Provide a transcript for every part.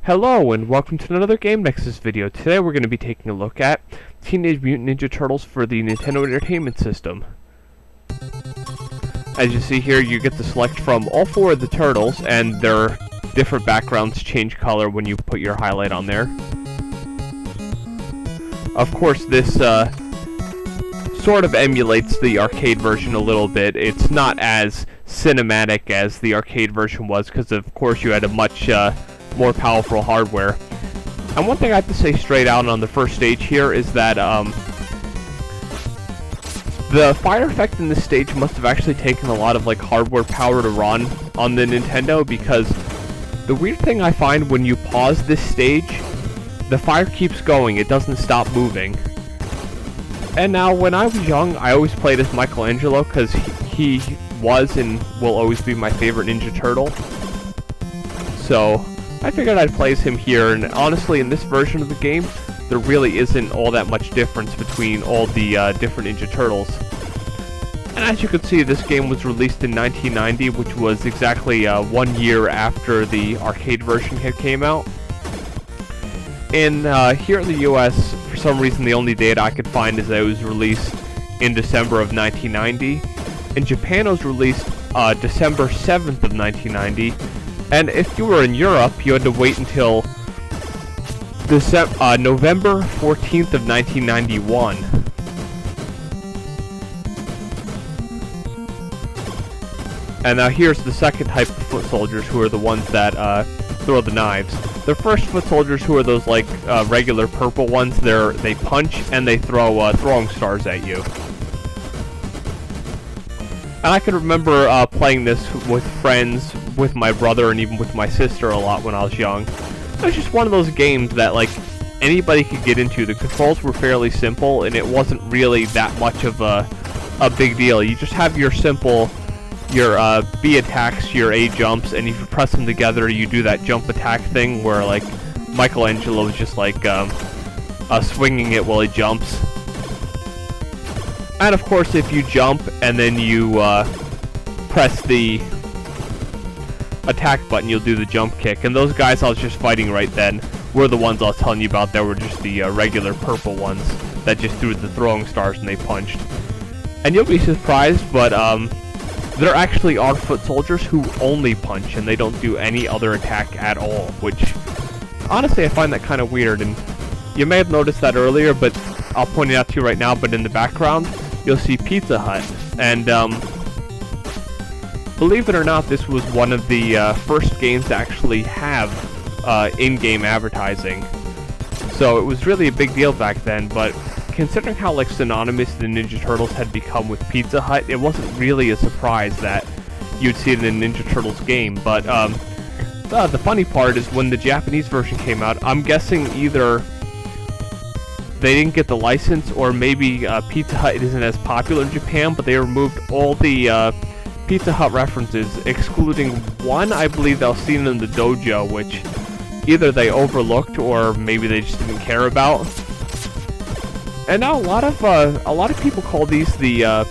Hello and welcome to another Game Nexus video. Today we're going to be taking a look at Teenage Mutant Ninja Turtles for the Nintendo Entertainment System. As you see here, you get to select from all four of the turtles, and their different backgrounds change color when you put your highlight on there. Of course, this sort of emulates the arcade version a little bit. It's not as cinematic as the arcade version was, because of course you had a much more powerful hardware. And one thing I have to say straight out on the first stage here is that the fire effect in this stage must have actually taken a lot of hardware power to run on the Nintendo, because the weird thing I find when you pause this stage, the fire keeps going, it doesn't stop moving. And now when I was young, I always played as Michelangelo because he was and will always be my favorite Ninja Turtle. So I figured I'd play as him here, and honestly in this version of the game, there really isn't all that much difference between all the different Ninja Turtles. And as you can see, this game was released in 1990, which was exactly 1 year after the arcade version had came out. And here in the US, for some reason the only data I could find is that it was released in December of 1990. In Japan it was released December 7th of 1990. And if you were in Europe, you had to wait until November 14th of 1991. And now here's the second type of foot soldiers, who are the ones that throw the knives. The first foot soldiers, who are those regular purple ones, they punch and they throw throwing stars at you. And I can remember playing this with friends, with my brother, and even with my sister a lot when I was young. It was just one of those games that anybody could get into. The controls were fairly simple, and it wasn't really that much of a big deal. You just have your simple, your B attacks, your A jumps, and if you press them together, you do that jump attack thing where Michelangelo is just swinging it while he jumps. And of course, if you jump and then you press the attack button, you'll do the jump kick. And those guys I was just fighting right then were the ones I was telling you about that were just the regular purple ones that just threw the throwing stars and they punched. And you'll be surprised, but there actually are foot soldiers who only punch and they don't do any other attack at all, which honestly I find that kind of weird. And you may have noticed that earlier, but I'll point it out to you right now. But in the background, you'll see Pizza Hut, and believe it or not, this was one of the first games to actually have in-game advertising. So it was really a big deal back then, but considering how synonymous the Ninja Turtles had become with Pizza Hut, it wasn't really a surprise that you'd see it in a Ninja Turtles game. But the funny part is when the Japanese version came out, I'm guessing either they didn't get the license, or maybe Pizza Hut isn't as popular in Japan, but they removed all the Pizza Hut references, excluding one, I believe, that was seen in the dojo, which either they overlooked or maybe they just didn't care about. And now a lot of people call these the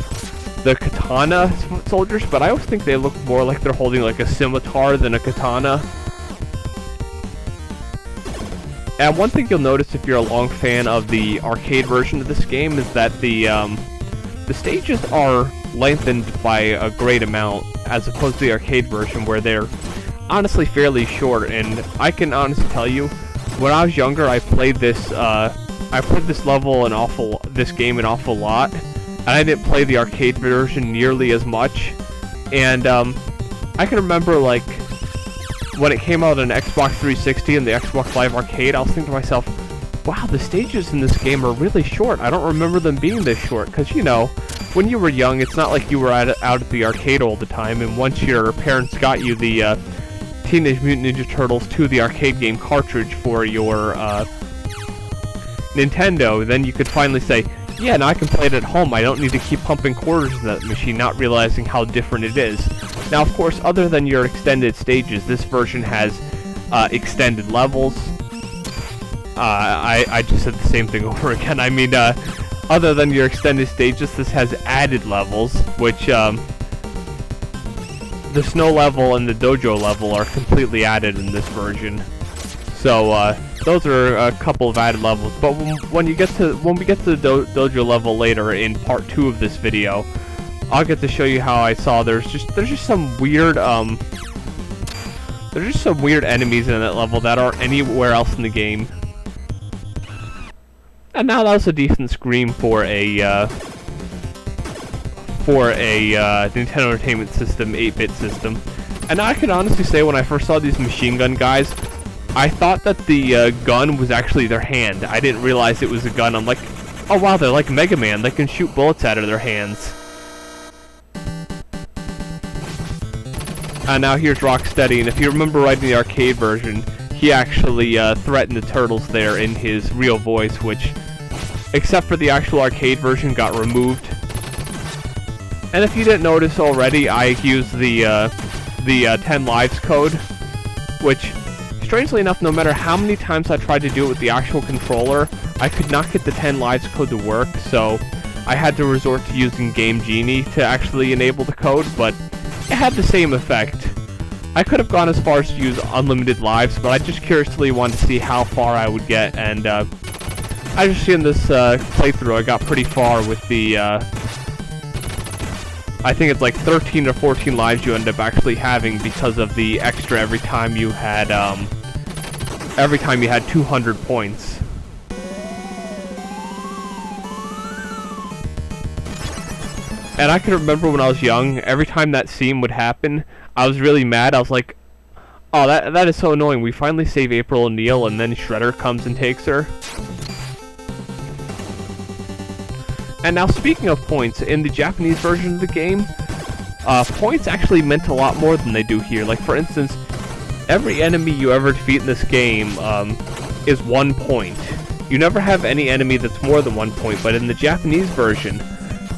katana soldiers, but I always think they look more like they're holding a scimitar than a katana. And one thing you'll notice if you're a long fan of the arcade version of this game is that the stages are lengthened by a great amount, as opposed to the arcade version where they're honestly fairly short. And I can honestly tell you, when I was younger, I played this game an awful lot, and I didn't play the arcade version nearly as much. And I can remember when it came out on Xbox 360 and the Xbox Live Arcade, I was thinking to myself, wow, the stages in this game are really short. I don't remember them being this short, because, when you were young, it's not like you were out at the arcade all the time, and once your parents got you the Teenage Mutant Ninja Turtles 2, the arcade game cartridge for your Nintendo, then you could finally say, yeah, now I can play it at home. I don't need to keep pumping quarters in that machine, not realizing how different it is. Now, of course, other than your extended stages, this version has extended levels. I just said the same thing over again. I mean, other than your extended stages, this has added levels, which the snow level and the dojo level are completely added in this version. So those are a couple of added levels. But when we get to the dojo level later in part 2 of this video, I'll get to show you how I saw there's just some weird there's just some weird enemies in that level that aren't anywhere else in the game. And now that was a decent scream for a Nintendo Entertainment System 8-bit system. And I can honestly say when I first saw these machine gun guys, I thought that the gun was actually their hand. I didn't realize it was a gun. I'm like, oh wow, they're like Mega Man. They can shoot bullets out of their hands. And now here's Rocksteady, and if you remember right in the arcade version, he actually threatened the Turtles there in his real voice, which, except for the actual arcade version, got removed. And if you didn't notice already, I used the 10 lives code, which, strangely enough, no matter how many times I tried to do it with the actual controller, I could not get the 10 lives code to work, so I had to resort to using Game Genie to actually enable the code, but it had the same effect. I could have gone as far as to use unlimited lives, but I just curiously wanted to see how far I would get, and I just in this playthrough I got pretty far with the I think it's like 13 or 14 lives you end up actually having because of the extra every time you had 200 points. And I can remember when I was young, every time that scene would happen, I was really mad. I was like, oh, that is so annoying. We finally save April O'Neil, and then Shredder comes and takes her. And now, speaking of points, in the Japanese version of the game, points actually meant a lot more than they do here. Like, for instance, every enemy you ever defeat in this game is 1 point. You never have any enemy that's more than 1 point, but in the Japanese version,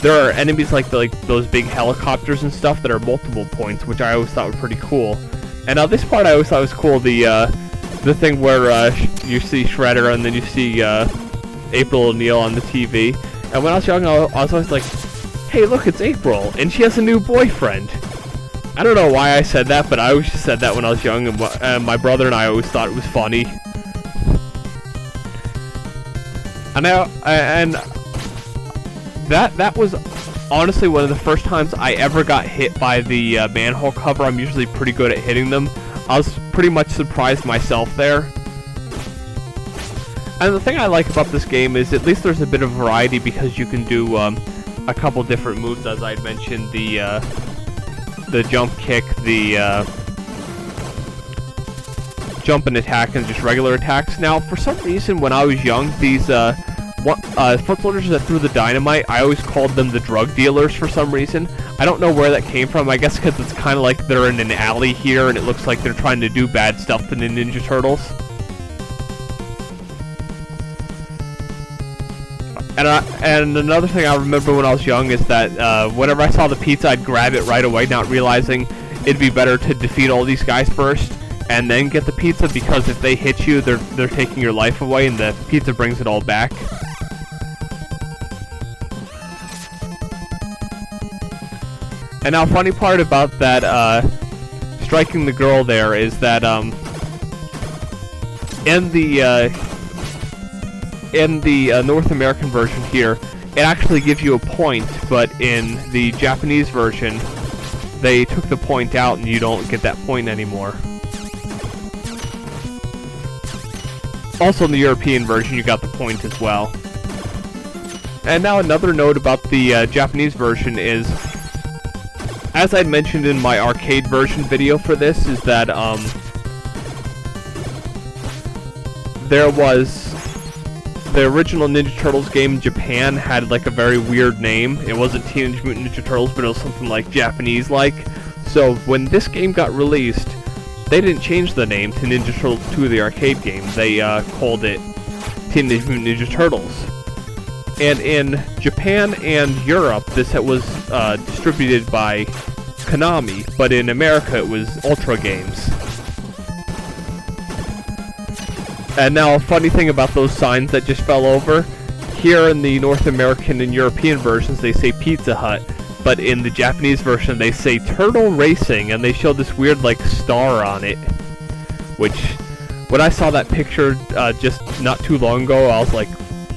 there are enemies like those big helicopters and stuff that are multiple points, which I always thought were pretty cool. And now this part I always thought was cool, the thing where you see Shredder and then you see April O'Neil on the TV. And when I was young, I was always like, hey, look, it's April, and she has a new boyfriend. I don't know why I said that, but I always just said that when I was young, and my brother and I always thought it was funny. And that was honestly one of the first times I ever got hit by the manhole cover. I'm usually pretty good at hitting them. I was pretty much surprised myself there. And the thing I like about this game is at least there's a bit of variety because you can do a couple different moves, as I mentioned, the jump kick, the jump and attack, and just regular attacks. Now, for some reason, when I was young, these foot soldiers that threw the dynamite, I always called them the drug dealers for some reason. I don't know where that came from. I guess because it's kind of like they're in an alley here, and it looks like they're trying to do bad stuff to the Ninja Turtles. And another thing I remember when I was young is that whenever I saw the pizza, I'd grab it right away, not realizing it'd be better to defeat all these guys first and then get the pizza, because if they hit you, they're taking your life away, and the pizza brings it all back. And now, funny part about that striking the girl there is that in the North American version here, it actually gives you a point, but in the Japanese version, they took the point out and you don't get that point anymore. Also in the European version, you got the point as well. And now another note about the Japanese version is, as I'd mentioned in my arcade version video for this, is that there was the original Ninja Turtles game in Japan had like a very weird name. It wasn't Teenage Mutant Ninja Turtles, but it was something like Japanese-like. So when this game got released, they didn't change the name to Ninja Turtles 2, the arcade game. They called it Teenage Mutant Ninja Turtles. And in Japan and Europe, this was distributed by Konami, but in America it was Ultra Games. And now, a funny thing about those signs that just fell over, here in the North American and European versions they say Pizza Hut, but in the Japanese version they say Turtle Racing, and they show this weird like star on it, which when I saw that picture just not too long ago, I was like,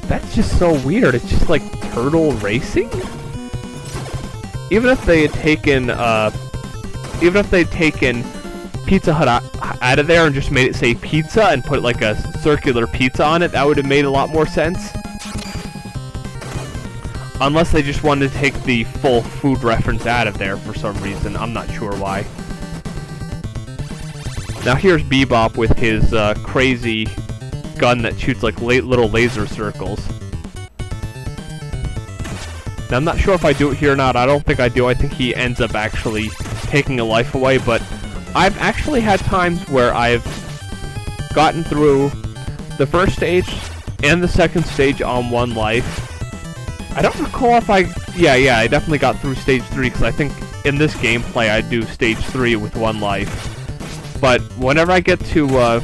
that's just so weird. It's just like turtle racing? Even if they had taken Pizza Hut out of there and just made it say pizza and put like a circular pizza on it, that would have made a lot more sense. Unless they just wanted to take the full food reference out of there for some reason. I'm not sure why. Now here's Bebop with his crazy gun that shoots like little laser circles. Now I'm not sure if I do it here or not. I don't think I do. I think he ends up actually taking a life away, but I've actually had times where I've gotten through the first stage and the second stage on 1 life. I don't recall if I definitely got through stage 3, because I think in this gameplay I do stage 3 with 1 life. But whenever I get to the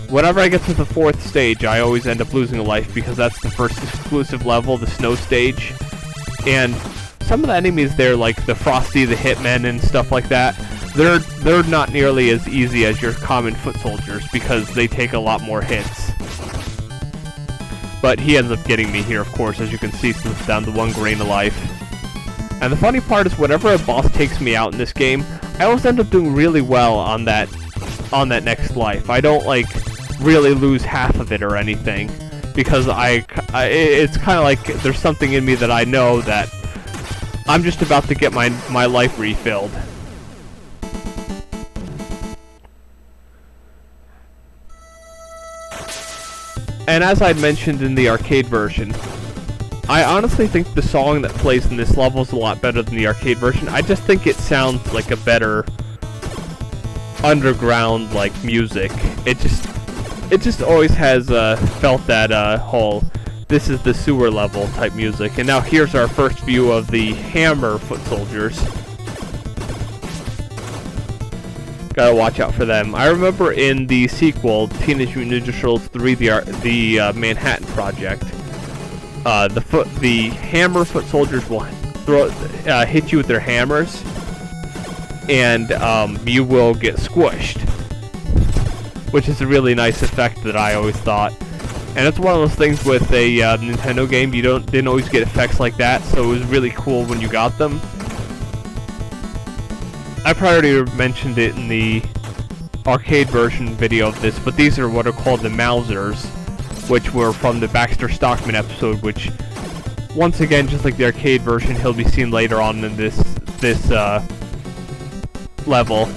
4th stage, I always end up losing a life, because that's the first exclusive level, the snow stage. And some of the enemies there, like the Frosty, the Hitmen, and stuff like that, they're not nearly as easy as your common foot soldiers, because they take a lot more hits. But he ends up getting me here, of course, as you can see, since it's down to 1 grain of life. And the funny part is, whenever a boss takes me out in this game, I always end up doing really well on that next life. I don't like really lose half of it or anything, because it's kind of like there's something in me that I know that I'm just about to get my life refilled. And as I'd mentioned in the arcade version, I honestly think the song that plays in this level is a lot better than the arcade version. I just think it sounds like a better underground like music. It just always has felt that whole this is the sewer level type music. And now here's our first view of the Hammer foot soldiers. Gotta watch out for them. I remember in the sequel, Teenage Mutant Ninja Turtles 3, the Manhattan Project, the Hammer foot soldiers will hit you with their hammers, and you will get squished, which is a really nice effect that I always thought. And it's one of those things with a Nintendo game, you didn't always get effects like that, so it was really cool when you got them. I already mentioned it in the arcade version video of this, but these are what are called the Mousers, which were from the Baxter Stockman episode, which, once again, just like the arcade version, he'll be seen later on in this level.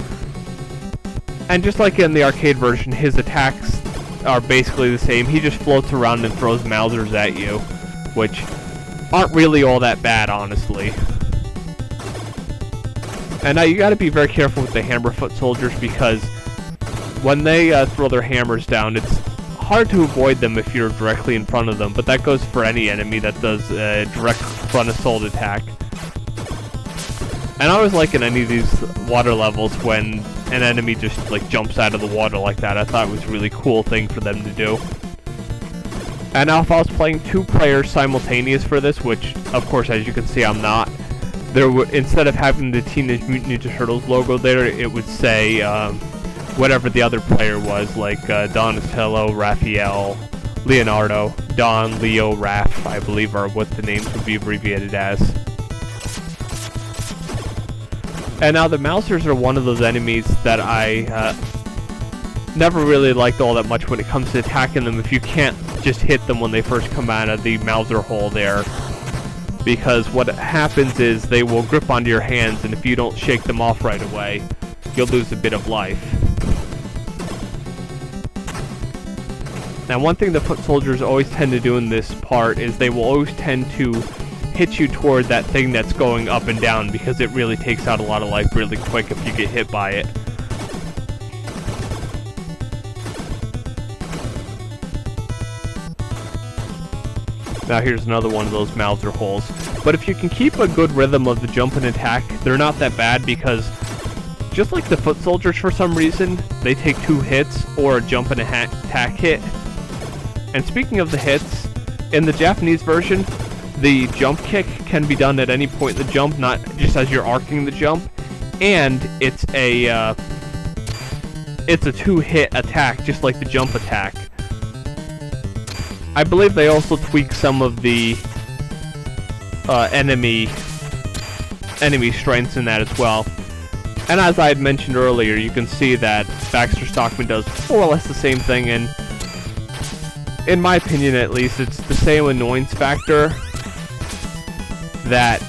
And just like in the arcade version, his attacks are basically the same. He just floats around and throws Mousers at you, which aren't really all that bad, honestly. And now you gotta be very careful with the Hammer foot soldiers, because when they throw their hammers down, it's hard to avoid them if you're directly in front of them, but that goes for any enemy that does a direct front assault attack. And I always like in any of these water levels when an enemy just like jumps out of the water like that. I thought it was a really cool thing for them to do. And now if I was playing 2 players simultaneous for this, which of course as you can see I'm not, instead of having the Teenage Mutant Ninja Turtles logo there, it would say whatever the other player was, like Donatello, Raphael, Leonardo, Don, Leo, Raph, I believe are what the names would be abbreviated as. And now the Mousers are one of those enemies that I never really liked all that much when it comes to attacking them if you can't just hit them when they first come out of the Mouser hole there. Because what happens is they will grip onto your hands, and if you don't shake them off right away, you'll lose a bit of life. Now one thing the foot soldiers always tend to do in this part is they will always tend to hit you toward that thing that's going up and down, because it really takes out a lot of life really quick if you get hit by it. Now here's another one of those Mouser holes. But if you can keep a good rhythm of the jump and attack, they're not that bad, because just like the foot soldiers for some reason, they take 2 hits or a jump and attack hit. And speaking of the hits, in the Japanese version, the jump kick can be done at any point in the jump, not just as you're arcing the jump. And it's a it's a 2-hit attack, just like the jump attack. I believe they also tweak some of the enemy strengths in that as well. And as I had mentioned earlier, you can see that Baxter Stockman does more or less the same thing, and in my opinion at least, it's the same annoyance factor that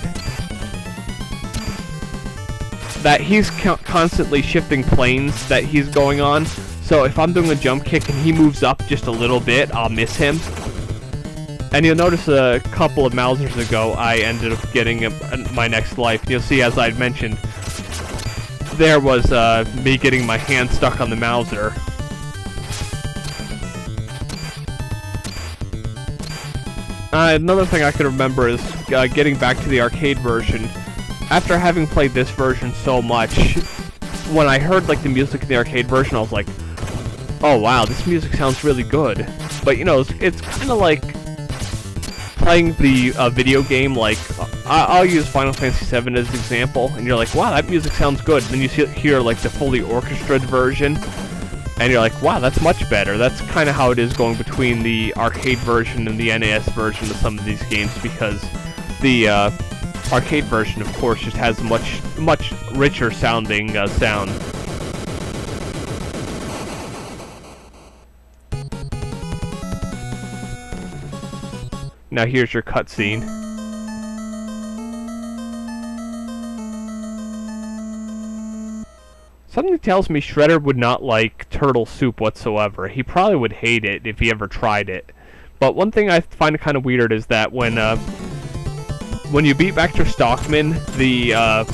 he's constantly shifting planes that he's going on. So if I'm doing a jump kick and he moves up just a little bit, I'll miss him. And you'll notice a couple of Mousers ago, I ended up getting my next life. You'll see, as I'd mentioned, there was me getting my hand stuck on the Mauser. Another thing I could remember is getting back to the arcade version. After having played this version so much, when I heard like the music in the arcade version, I was like, oh wow, this music sounds really good. But you know, it's kind of like playing the video game. Like, I'll use Final Fantasy VII as an example, and you're like, wow, that music sounds good. And then you hear like the fully orchestrated version, and you're like, wow, that's much better. That's kind of how it is going between the arcade version and the NES version of some of these games, because the arcade version, of course, just has a much richer sounding sound. Now here's your cutscene. Something tells me Shredder would not like turtle soup whatsoever. He probably would hate it if he ever tried it. But one thing I find kind of weird is that when you beat Baxter Stockman, the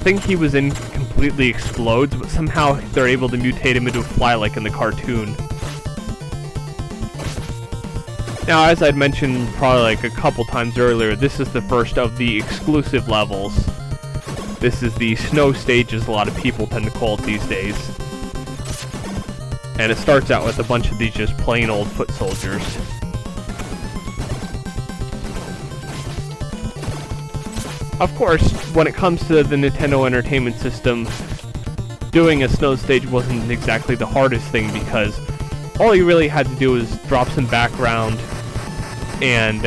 thing he was in completely explodes, but somehow they're able to mutate him into a fly like in the cartoon. Now, as I'd mentioned probably like a couple times earlier, this is the first of the exclusive levels. This is the snow stage, as a lot of people tend to call it these days. And it starts out with a bunch of these just plain old foot soldiers. Of course, when it comes to the Nintendo Entertainment System, doing a snow stage wasn't exactly the hardest thing, because all you really had to do was drop some background, and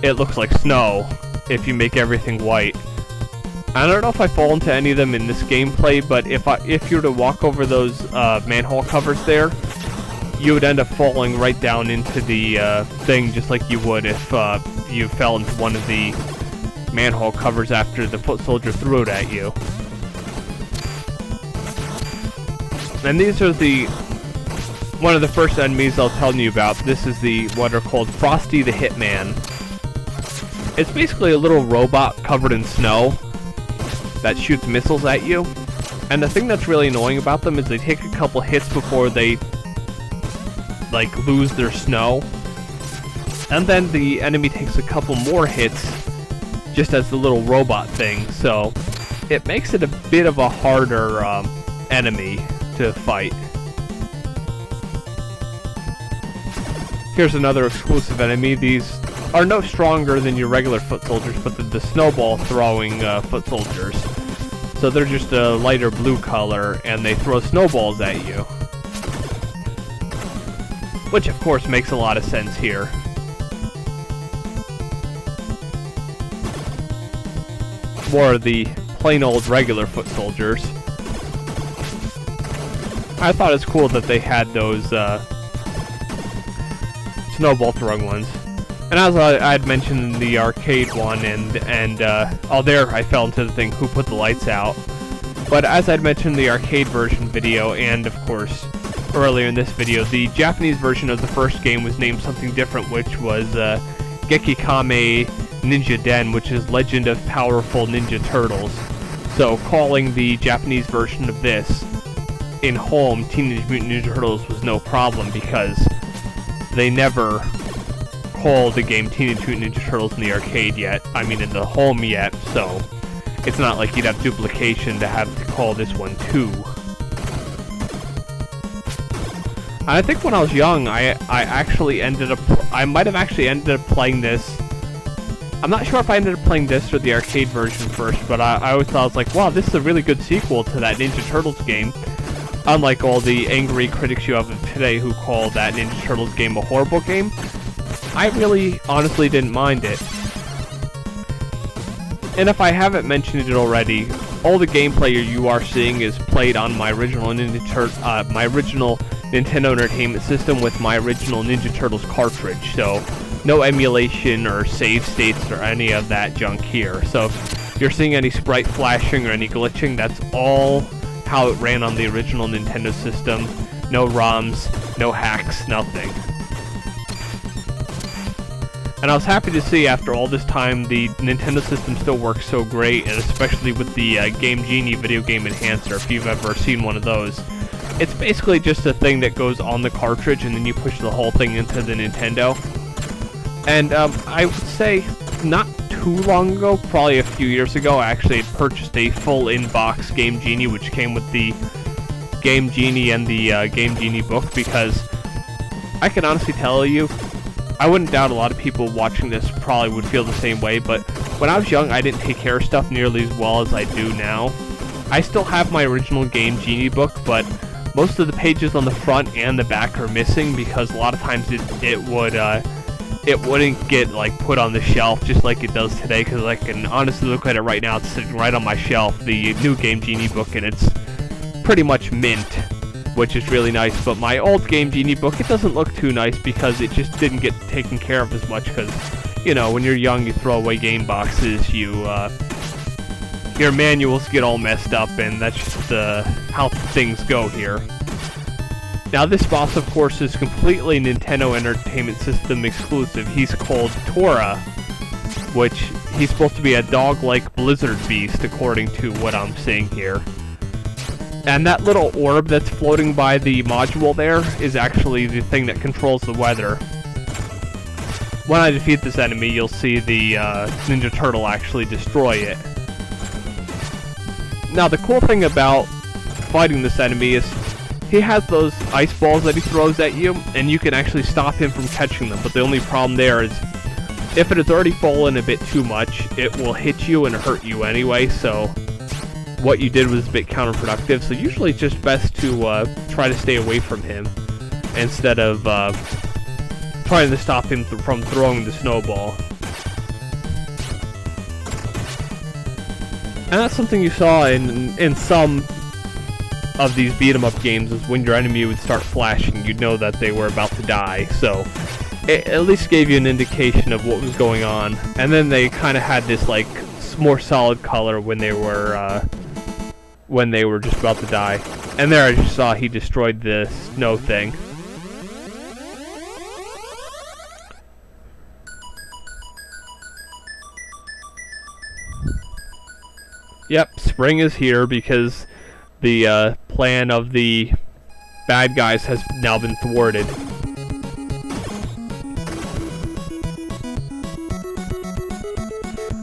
it looks like snow if you make everything white. I don't know if I fall into any of them in this gameplay, but if you were to walk over those manhole covers there, you would end up falling right down into the thing, just like you would if you fell into one of the manhole covers after the foot soldier threw it at you. And these are one of the first enemies I'll tell you about. This is what are called Frosty the Hitman. It's basically a little robot covered in snow that shoots missiles at you. And the thing that's really annoying about them is they take a couple hits before they like lose their snow. And then the enemy takes a couple more hits just as the little robot thing. So it makes it a bit of a harder enemy to fight. Here's another exclusive enemy. These are no stronger than your regular foot soldiers, but the snowball throwing foot soldiers. So they're just a lighter blue color, and they throw snowballs at you. Which of course makes a lot of sense here. More of the plain old regular foot soldiers. I thought it was cool that they had those snowball throwing ones. And as I had mentioned in the arcade one, oh, there I fell into the thing, who put the lights out. But as I'd mentioned in the arcade version video, and of course earlier in this video, the Japanese version of the first game was named something different, which was Gekikame Ninja Den, which is Legend of Powerful Ninja Turtles. So calling the Japanese version of this in home Teenage Mutant Ninja Turtles was no problem, because they never called the game Teenage Mutant Ninja Turtles in the arcade yet. I mean, in the home yet, so it's not like you'd have duplication to have to call this one too. I think when I was young, I might have actually ended up playing this. I'm not sure if I ended up playing this or the arcade version first, but I always thought, I was like, wow, this is a really good sequel to that Ninja Turtles game. Unlike all the angry critics you have today who call that Ninja Turtles game a horrible game, I really honestly didn't mind it. And if I haven't mentioned it already, all the gameplay you are seeing is played on my original Nintendo Entertainment System with my original Ninja Turtles cartridge, so no emulation or save states or any of that junk here. So if you're seeing any sprite flashing or any glitching, that's all how it ran on the original Nintendo system. No ROMs, no hacks, nothing. And I was happy to see after all this time the Nintendo system still works so great, and especially with the Game Genie video game enhancer, if you've ever seen one of those. It's basically just a thing that goes on the cartridge and then you push the whole thing into the Nintendo. And I would say not too long ago, probably a few years ago, I actually had purchased a full in-box Game Genie, which came with the Game Genie and the Game Genie book, because I can honestly tell you, I wouldn't doubt a lot of people watching this probably would feel the same way, but when I was young, I didn't take care of stuff nearly as well as I do now. I still have my original Game Genie book, but most of the pages on the front and the back are missing because a lot of times it wouldn't get like put on the shelf just like it does today, because I can honestly look at it right now. It's sitting right on my shelf, the new Game Genie book, and it's pretty much mint, which is really nice. But my old Game Genie book, it doesn't look too nice because it just didn't get taken care of as much, because, you know, when you're young you throw away game boxes, your manuals get all messed up, and that's just how things go here. Now this boss, of course, is completely Nintendo Entertainment System exclusive. He's called Tora, which he's supposed to be a dog-like blizzard beast, according to what I'm seeing here. And that little orb that's floating by the module there is actually the thing that controls the weather. When I defeat this enemy, you'll see the Ninja Turtle actually destroy it. Now the cool thing about fighting this enemy is he has those ice balls that he throws at you, and you can actually stop him from catching them, but the only problem there is if it has already fallen a bit too much, it will hit you and hurt you anyway, so what you did was a bit counterproductive. So usually it's just best to try to stay away from him instead of trying to stop him from throwing the snowball. And that's something you saw in some of these beat-em-up games, is when your enemy would start flashing, you'd know that they were about to die, so it at least gave you an indication of what was going on. And then they kind of had this like more solid color when they were just about to die. And there I just saw he destroyed the snow thing. Yep, spring is here because the plan of the bad guys has now been thwarted.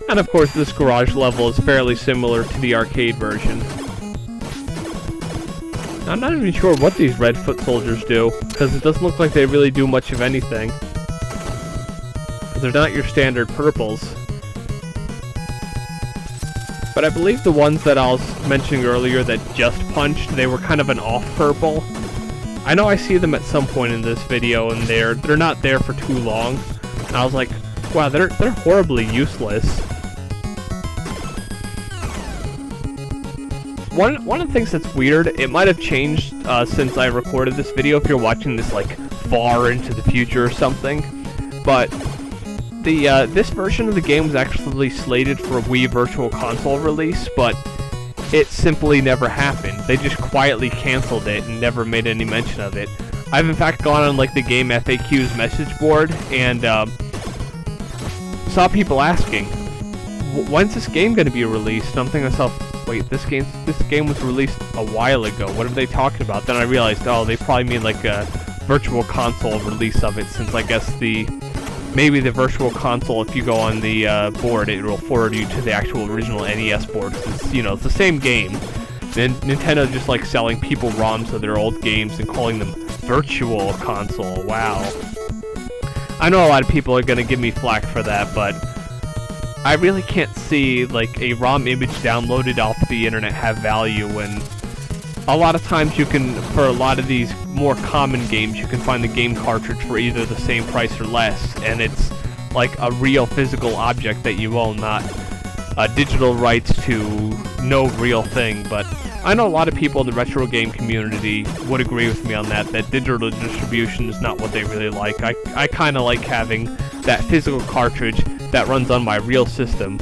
And of course this garage level is fairly similar to the arcade version. I'm not even sure what these red foot soldiers do, because it doesn't look like they really do much of anything. They're not your standard purples. But I believe the ones that I was mentioning earlier that just punched, they were kind of an off purple. I know I see them at some point in this video, and they're not there for too long. And I was like, wow, they're horribly useless. One of the things that's weird, it might have changed since I recorded this video, if you're watching this like far into the future or something, but this version of the game was actually slated for a Wii Virtual Console release, but it simply never happened. They just quietly canceled it and never made any mention of it. I've in fact gone on like the game FAQ's message board and saw people asking, when's this game going to be released? And I'm thinking to myself, wait, this game was released a while ago. What are they talking about? Then I realized, oh, they probably mean like a Virtual Console release of it, since I guess maybe the Virtual Console, if you go on the board, it will forward you to the actual original NES board. It's, you know, it's the same game. And Nintendo just like selling people ROMs of their old games and calling them Virtual Console. Wow. I know a lot of people are going to give me flack for that, but I really can't see like a ROM image downloaded off the internet have value when a lot of times you can, for a lot of these more common games, you can find the game cartridge for either the same price or less, and it's like a real physical object that you own, not digital rights to no real thing. But I know a lot of people in the retro game community would agree with me on that digital distribution is not what they really like. I kind of like having that physical cartridge that runs on my real system.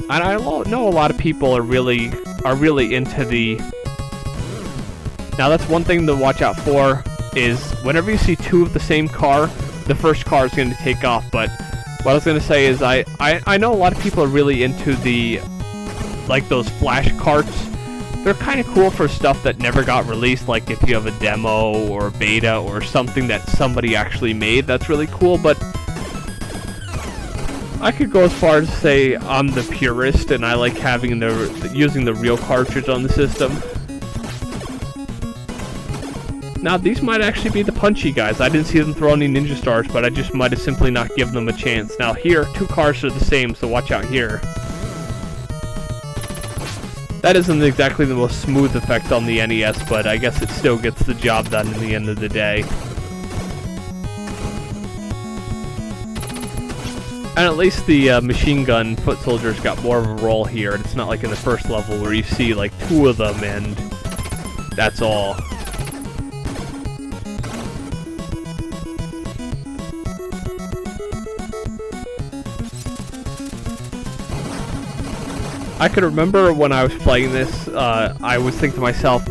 And I know a lot of people are really into the... Now that's one thing to watch out for, is whenever you see two of the same car, the first car is going to take off. But what I was going to say is I know a lot of people are really into the, like, those flash carts. They're kind of cool for stuff that never got released, like if you have a demo or a beta or something that somebody actually made, that's really cool. But I could go as far as to say I'm the purist and I like having using the real cartridge on the system. Now, these might actually be the punchy guys. I didn't see them throw any ninja stars, but I just might have simply not given them a chance. Now, here, two cars are the same, so watch out here. That isn't exactly the most smooth effect on the NES, but I guess it still gets the job done in the end of the day. And at least the machine gun foot soldiers got more of a role here, and it's not like in the first level where you see like two of them and that's all. I could remember when I was playing this, I was thinking to myself,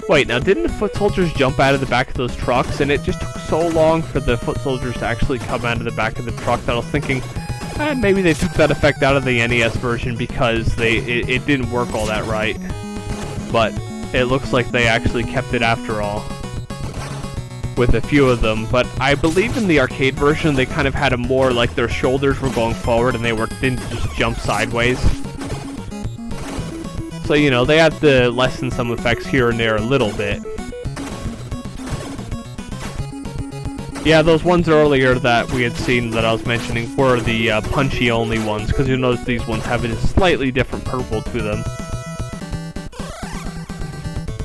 wait, now didn't the foot soldiers jump out of the back of those trucks? And it just took so long for the foot soldiers to actually come out of the back of the truck that I was thinking, maybe they took that effect out of the NES version because it didn't work all that right. But it looks like they actually kept it after all, with a few of them. But I believe in the arcade version they kind of had a more like their shoulders were going forward and they didn't just jump sideways. So, you know, they had to lessen some effects here and there a little bit. Yeah, those ones earlier that we had seen that I was mentioning were the punchy-only ones, because you'll notice these ones have a slightly different purple to them.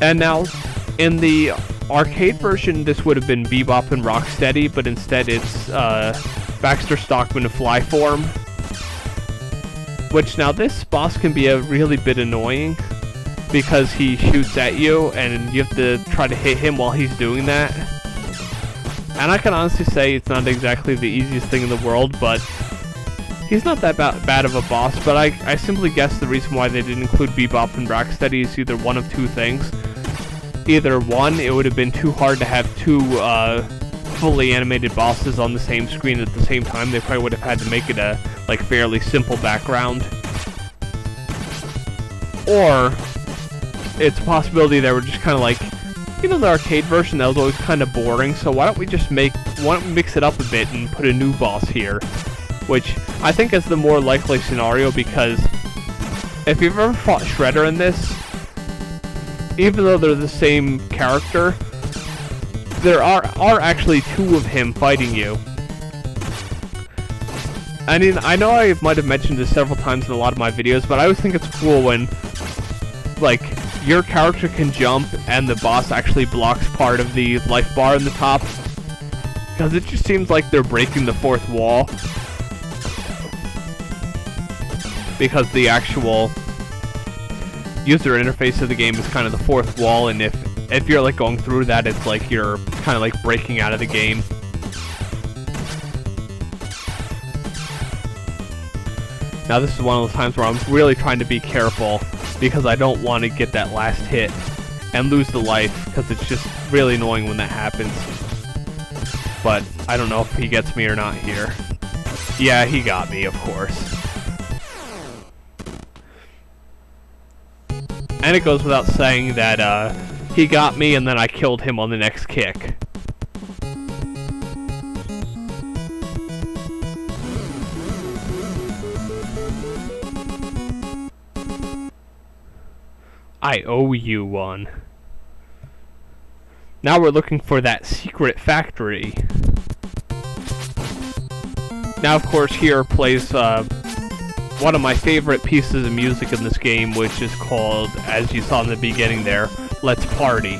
And now, in the arcade version, this would have been Bebop and Rocksteady, but instead it's Baxter Stockman in fly form. Which, now this boss can be a really bit annoying because he shoots at you and you have to try to hit him while he's doing that. And I can honestly say it's not exactly the easiest thing in the world, but he's not that bad of a boss. But I simply guess the reason why they didn't include Bebop and Rocksteady is either one of two things. Either one, it would have been too hard to have two fully animated bosses on the same screen at the same time. They probably would have had to make it a like fairly simple background, or it's a possibility they were just kind of like, you know, the arcade version that was always kind of boring, so why don't we mix it up a bit and put a new boss here, which I think is the more likely scenario, because if you've ever fought Shredder in this, even though they're the same character, there are actually two of him fighting you. I mean, I know I might have mentioned this several times in a lot of my videos, but I always think it's cool when, like, your character can jump and the boss actually blocks part of the life bar in the top. Because it just seems like they're breaking the fourth wall. Because the actual user interface of the game is kind of the fourth wall, and if you're, like, going through that, it's like you're kind of, like, breaking out of the game. Now this is one of those times where I'm really trying to be careful because I don't want to get that last hit and lose the life, because it's just really annoying when that happens. But I don't know if he gets me or not here. Yeah, he got me, of course. And it goes without saying that he got me and then I killed him on the next kick. I owe you one. Now we're looking for that secret factory. Now, of course, here plays one of my favorite pieces of music in this game, which is called, as you saw in the beginning there, Let's Party.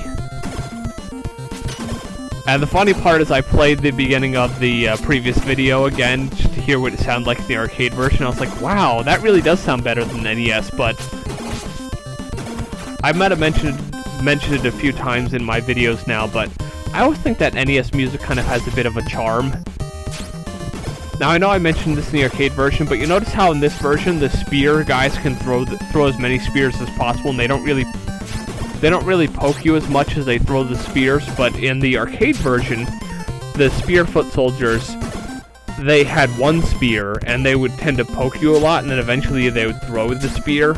And the funny part is I played the beginning of the previous video again, just to hear what it sounded like in the arcade version. I was like, wow, that really does sound better than NES, but I might have mentioned it a few times in my videos now, but I always think that NES music kind of has a bit of a charm. Now, I know I mentioned this in the arcade version, but you notice how in this version the spear guys can throw as many spears as possible, and they don't really poke you as much as they throw the spears. But in the arcade version, the spear foot soldiers, they had one spear, and they would tend to poke you a lot, and then eventually they would throw the spear.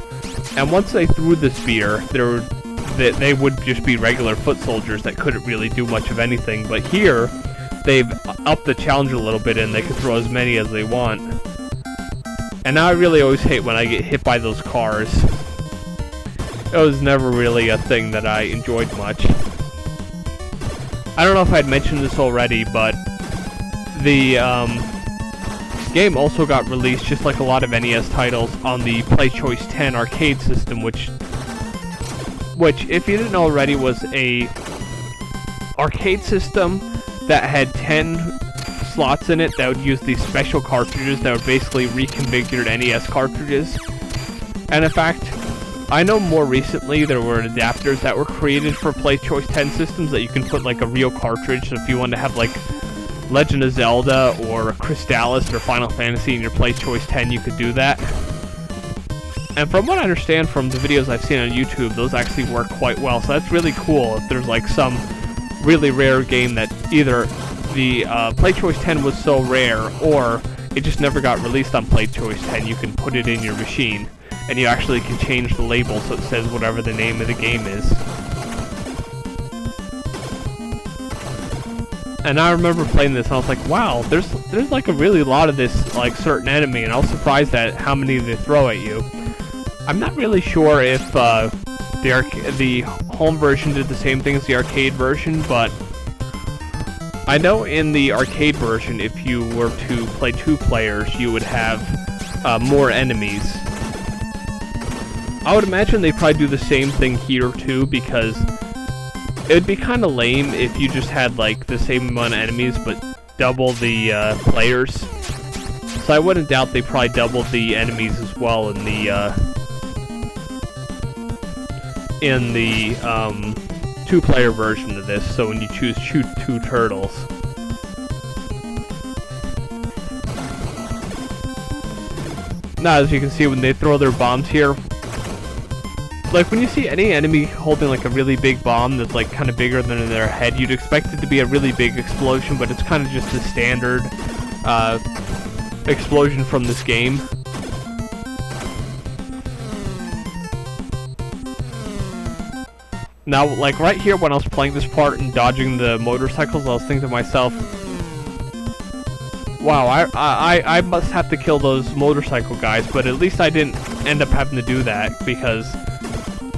And once they threw the spear, they would just be regular foot soldiers that couldn't really do much of anything. But here, they've upped the challenge a little bit, and they can throw as many as they want. And now I really always hate when I get hit by those cars. It was never really a thing that I enjoyed much. I don't know if I'd mentioned this already, but the game also got released, just like a lot of NES titles, on the Play Choice 10 arcade system, which, if you didn't know already, was a arcade system that had 10 slots in it that would use these special cartridges that were basically reconfigured NES cartridges. And in fact, I know more recently there were adapters that were created for Play Choice 10 systems that you can put like a real cartridge. So if you want to have like Legend of Zelda or Crystallis or Final Fantasy in your Play Choice 10, you could do that. And from what I understand from the videos I've seen on YouTube, those actually work quite well. So that's really cool. If there's like some really rare game that either the Play Choice 10 was so rare, or it just never got released on Play Choice 10, you can put it in your machine, and you actually can change the label so it says whatever the name of the game is. And I remember playing this, and I was like, wow, there's like a really lot of this like certain enemy, and I was surprised at how many they throw at you. I'm not really sure if the home version did the same thing as the arcade version, but I know in the arcade version, if you were to play 2 players, you would have more enemies. I would imagine they probably do the same thing here too, because it would be kind of lame if you just had like the same amount of enemies but double the players. So I wouldn't doubt they probably doubled the enemies as well in the 2-player version of this, so when you shoot 2 turtles. Now, as you can see, when they throw their bombs here, like when you see any enemy holding like a really big bomb that's like kind of bigger than in their head, you'd expect it to be a really big explosion, but it's kind of just a standard explosion from this game. Now, like right here when I was playing this part and dodging the motorcycles, I was thinking to myself, wow, I must have to kill those motorcycle guys, but at least I didn't end up having to do that, because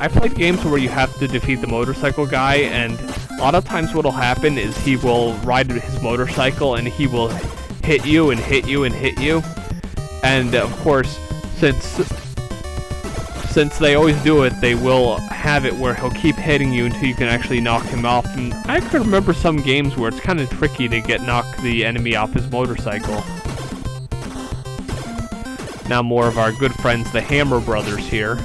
I played games where you have to defeat the motorcycle guy, and a lot of times what'll happen is he will ride his motorcycle and he will hit you and hit you and hit you. And of course, since they always do it, they will have it where he'll keep hitting you until you can actually knock him off. And I can remember some games where it's kind of tricky to knock the enemy off his motorcycle. Now more of our good friends, the Hammer Brothers here.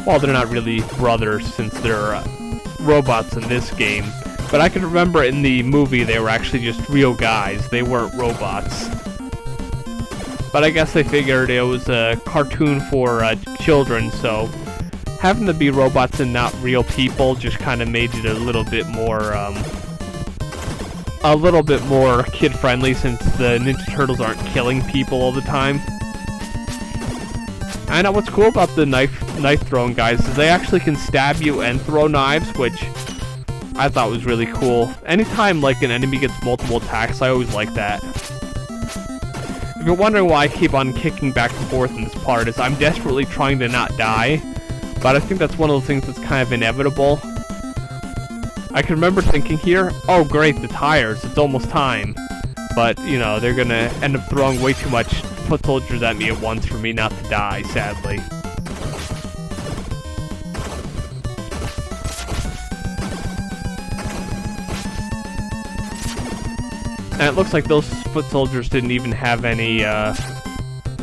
Well, they're not really brothers since they're robots in this game. But I can remember in the movie they were actually just real guys. They weren't robots. But I guess they figured it was a cartoon for children, so having to be robots and not real people just kind of made it a little bit more kid-friendly, since the Ninja Turtles aren't killing people all the time. I know what's cool about the knife-throwing guys is they actually can stab you and throw knives, which I thought was really cool. Anytime like an enemy gets multiple attacks, I always like that. If you're wondering why I keep on kicking back and forth in this part, is I'm desperately trying to not die, but I think that's one of the things that's kind of inevitable. I can remember thinking here, oh great, the tires, it's almost time. But, you know, they're gonna end up throwing way too much foot soldiers at me at once for me not to die, sadly. And it looks like those foot soldiers didn't even have any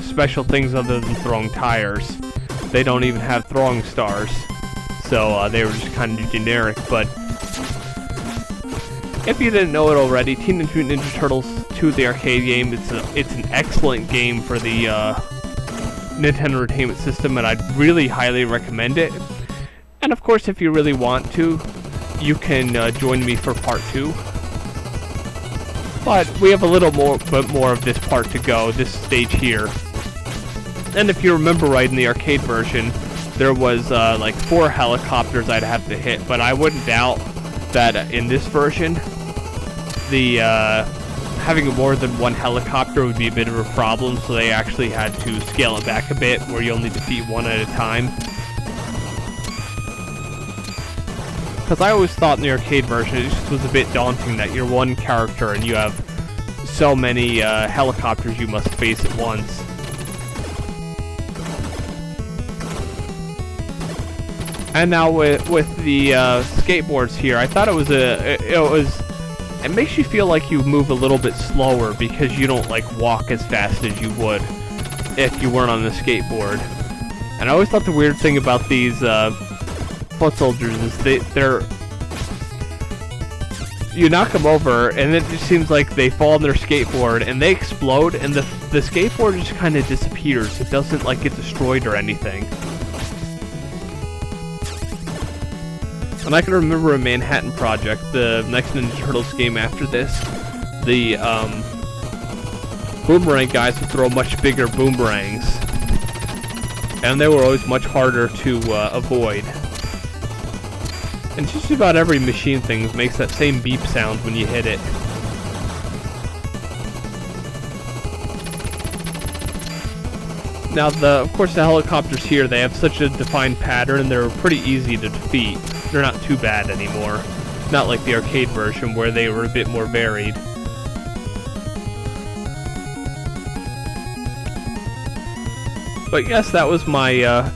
special things other than throwing tires. They don't even have throwing stars. So they were just kind of generic, but if you didn't know it already, Teenage Mutant Ninja Turtles 2, the arcade game, it's an excellent game for the Nintendo Entertainment System, and I'd really highly recommend it. And of course, if you really want to, you can join me for part 2. But we have a little more of this part to go, this stage here. And if you remember right, in the arcade version, there was like 4 helicopters I'd have to hit, but I wouldn't doubt that in this version, the having more than 1 helicopter would be a bit of a problem, so they actually had to scale it back a bit, where you only defeat 1 at a time. Because I always thought in the arcade version, it just was a bit daunting that you're one character and you have so many helicopters you must face at once. And now with the skateboards here, I thought it makes you feel like you move a little bit slower because you don't like walk as fast as you would if you weren't on the skateboard. And I always thought the weird thing about these foot soldiers is they're you knock them over and it just seems like they fall on their skateboard and they explode and the skateboard just kind of disappears. It doesn't like get destroyed or anything. And I can remember in Manhattan Project, the next Ninja Turtles game after this, the boomerang guys would throw much bigger boomerangs. And they were always much harder to avoid. And just about every machine thing makes that same beep sound when you hit it. Now, of course, the helicopters here, they have such a defined pattern, and they're pretty easy to defeat. They're not too bad anymore. Not like the arcade version, where they were a bit more varied. But yes, that was my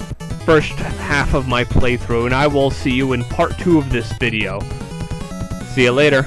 first half of my playthrough, and I will see you in part 2 of this video. See you later.